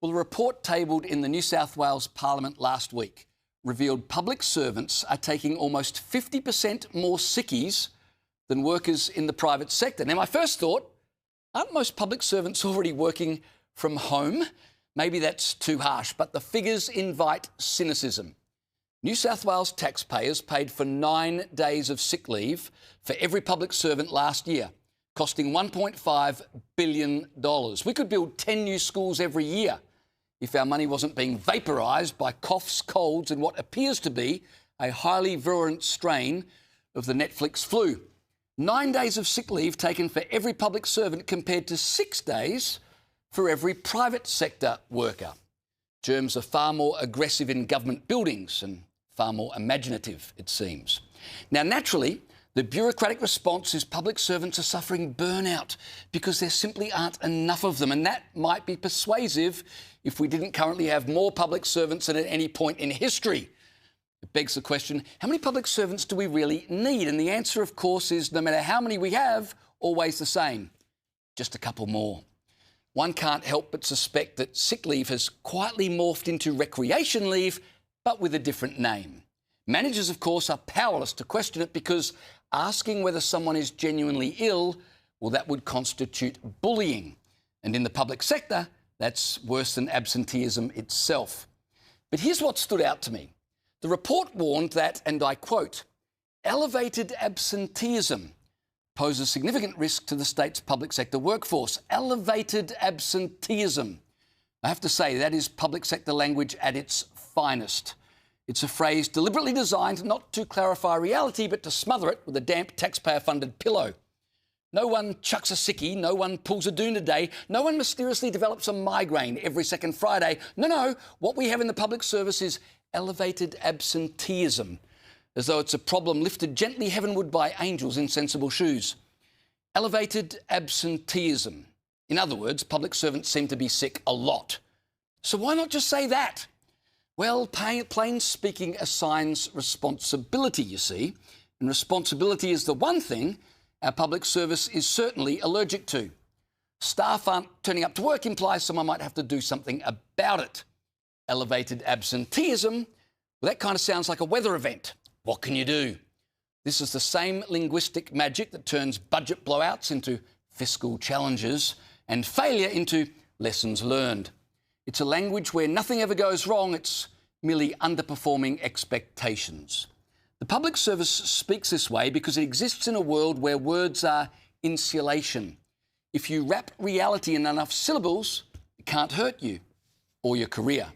Well, a report tabled in the New South Wales Parliament last week revealed public servants are taking almost 50% more sickies than workers in the private sector. Now, my first thought, aren't most public servants already working from home? Maybe that's too harsh, but the figures invite cynicism. New South Wales taxpayers paid for 9 days of sick leave for every public servant last year, costing $1.5 billion. We could build 10 new schools every year if our money wasn't being vaporised by coughs, colds and what appears to be a highly virulent strain of the Netflix flu. 9 days of sick leave taken for every public servant compared to 6 days for every private sector worker. Germs are far more aggressive in government buildings and far more imaginative, it seems. Now, naturally, the bureaucratic response is public servants are suffering burnout because there simply aren't enough of them, and that might be persuasive if we didn't currently have more public servants than at any point in history. It begs the question, how many public servants do we really need? And the answer, of course, is no matter how many we have, always the same. Just a couple more. One can't help but suspect that sick leave has quietly morphed into recreation leave, but with a different name. Managers, of course, are powerless to question it because asking whether someone is genuinely ill, well, that would constitute bullying. And in the public sector, that's worse than absenteeism itself. But here's what stood out to me. The report warned that, and I quote, elevated absenteeism poses significant risk to the state's public sector workforce. Elevated absenteeism. I have to say, that is public sector language at its finest. It's a phrase deliberately designed not to clarify reality, but to smother it with a damp taxpayer-funded pillow. No one chucks a sickie, no one pulls a doona day, no one mysteriously develops a migraine every second Friday. No, what we have in the public service is elevated absenteeism, as though it's a problem lifted gently heavenward by angels in sensible shoes. Elevated absenteeism. In other words, public servants seem to be sick a lot. So why not just say that? Well, plain speaking assigns responsibility, you see, and responsibility is the one thing our public service is certainly allergic to. Staff aren't turning up to work implies someone might have to do something about it. Elevated absenteeism, well, that kind of sounds like a weather event. What can you do? This is the same linguistic magic that turns budget blowouts into fiscal challenges and failure into lessons learned. It's a language where nothing ever goes wrong, it's merely underperforming expectations. The public service speaks this way because it exists in a world where words are insulation. If you wrap reality in enough syllables, it can't hurt you or your career.